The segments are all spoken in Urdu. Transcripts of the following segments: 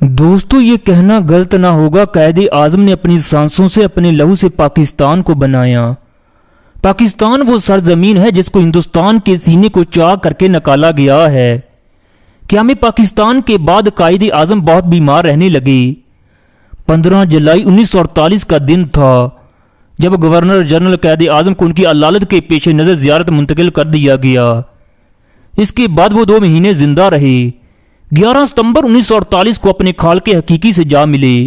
دوستو یہ کہنا غلط نہ ہوگا، قائد اعظم نے اپنی سانسوں سے، اپنے لہو سے پاکستان کو بنایا۔ پاکستان وہ سرزمین ہے جس کو ہندوستان کے سینے کو چاک کر کے نکالا گیا ہے۔ قیام پاکستان کے بعد قائد اعظم بہت بیمار رہنے لگے۔ 15 جولائی 1948 کا دن تھا جب گورنر جنرل قائد اعظم کو ان کی علالت کے پیش نظر زیارت منتقل کر دیا گیا۔ اس کے بعد وہ 2 مہینے زندہ رہے۔ 11 ستمبر 1948 کو اپنے خالق حقیقی سے جا ملے۔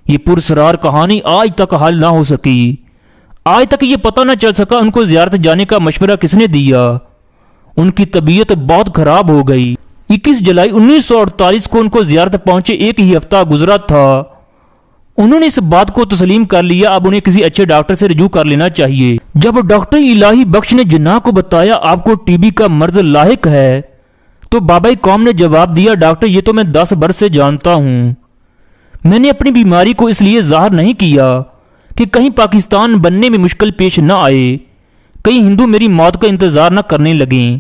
یہ پرسرار کہانی آج تک حل نہ ہو سکی۔ آج تک یہ پتہ نہ چل سکا ان کو زیارت جانے کا مشورہ کس نے دیا۔ ان کی طبیعت بہت خراب ہو گئی۔ 21 جولائی 1948 کو ان کو زیارت پہنچے 1 ہی ہفتہ گزرا تھا۔ انہوں نے اس بات کو تسلیم کر لیا اب انہیں کسی اچھے ڈاکٹر سے رجوع کر لینا چاہیے۔ جب ڈاکٹر الہی بخش نے جناح کو بتایا آپ کو ٹی بی کا مرض لاحق ہے تو بابا قوم نے جواب دیا ڈاکٹر یہ تو میں 10 برس سے جانتا ہوں۔ میں نے اپنی بیماری کو اس لیے ظاہر نہیں کیا کہ کہیں پاکستان بننے میں مشکل پیش نہ آئے، کہیں ہندو میری موت کا انتظار نہ کرنے لگیں۔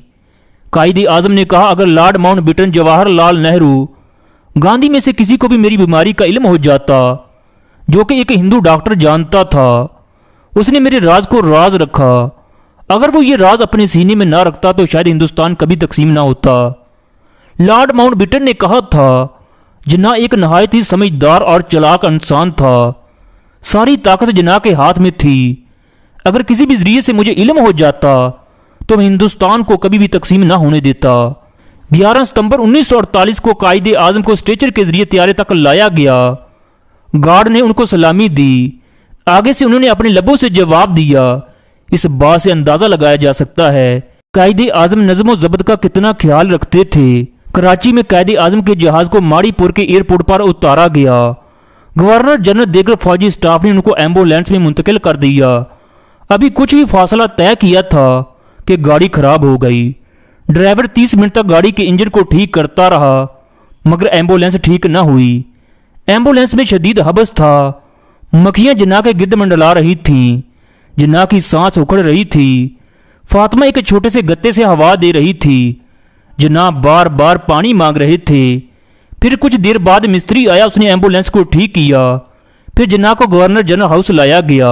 قائد اعظم نے کہا اگر lord Mount beaten, Jawahar Lal Nehru, Gandhi میں سے کسی کو بھی میری بیماری کا علم ہو جاتا جو کہ ایک ہندو ڈاکٹر جانتا تھا، اس نے میرے راز کو راز رکھا۔ اگر وہ یہ راز اپنے سینے میں نہ رکھتا تو شاید ہندوستان کبھی تقسیم نہ ہوتا۔ لارڈ ماؤنٹ بیٹن نے کہا تھا جناح ایک نہایت ہی سمجھدار اور چلاک انسان تھا، ساری طاقت جناح کے ہاتھ میں تھی۔ اگر کسی بھی ذریعے سے مجھے علم ہو جاتا تو میں ہندوستان کو کبھی بھی تقسیم نہ ہونے دیتا۔ 11 ستمبر 1948 کو قائد اعظم کو اسٹریچر کے ذریعے طیارے تک لایا گیا۔ گارڈ نے ان کو سلامی دی۔ آگے سے انہوں نے اپنے لبوں سے جواب دیا۔ اس بات سے اندازہ لگایا جا سکتا ہے قائد اعظم نظم و ضبط کا کتنا خیال رکھتے تھے۔ کراچی میں قائد اعظم کے جہاز کو ماڑی پور کے ایئرپورٹ پر اتارا گیا۔ گورنر جنرل دیگر فوجی سٹاف نے ان کو ایمبولینس میں منتقل کر دیا۔ ابھی کچھ ہی فاصلہ طے کیا تھا کہ گاڑی خراب ہو گئی۔ ڈرائیور 30 منٹ تک گاڑی کے انجن کو ٹھیک کرتا رہا مگر ایمبولینس ٹھیک نہ ہوئی۔ ایمبولینس میں شدید حبس تھا۔ مکھیاں جناح کے گرد منڈلا رہی تھیں۔ جناح کی سانس اکھڑ رہی تھی۔ فاطمہ ایک چھوٹے سے گتے سے ہوا دے رہی تھی۔ جناح بار بار پانی مانگ رہے تھے۔ پھر کچھ دیر بعد مستری آیا، اس نے ایمبولینس کو ٹھیک کیا۔ پھر جناح کو گورنر جنرل ہاؤس لایا گیا۔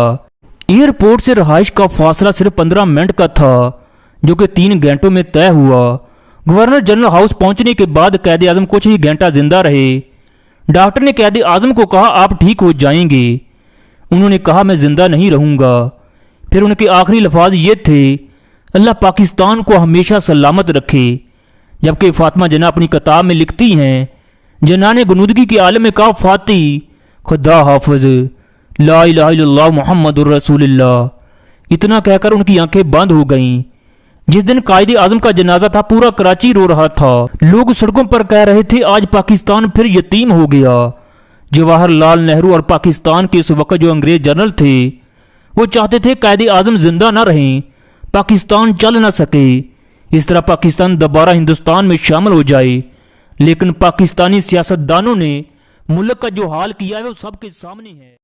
ایئرپورٹ سے رہائش کا فاصلہ صرف 15 منٹ کا تھا جو کہ 3 گھنٹوں میں طے ہوا۔ گورنر جنرل ہاؤس پہنچنے کے بعد قائد اعظم کچھ ہی گھنٹہ زندہ رہے۔ ڈاکٹر نے قائد اعظم کو کہا آپ ٹھیک ہو جائیں گے۔ انہوں نے کہا میں زندہ نہیں رہوں گا۔ پھر ان کے آخری الفاظ یہ تھے اللہ پاکستان کو ہمیشہ سلامت رکھے۔ جبکہ فاطمہ جناح اپنی کتاب میں لکھتی ہیں جناح نے غنودگی کے عالم میں کہا فاتح خدا حافظ لا الہ الا اللہ محمد الرسول اللہ۔ اتنا کہہ کر ان کی آنکھیں بند ہو گئیں۔ جس دن قائد اعظم کا جنازہ تھا پورا کراچی رو رہا تھا۔ لوگ سڑکوں پر کہہ رہے تھے آج پاکستان پھر یتیم ہو گیا۔ جواہر لال نہرو اور پاکستان کے اس وقت جو انگریز جنرل تھے وہ چاہتے تھے قائد اعظم زندہ نہ رہیں، پاکستان چل نہ سکے، اس طرح پاکستان دوبارہ ہندوستان میں شامل ہو جائے۔ لیکن پاکستانی سیاستدانوں نے ملک کا جو حال کیا ہے وہ سب کے سامنے ہے۔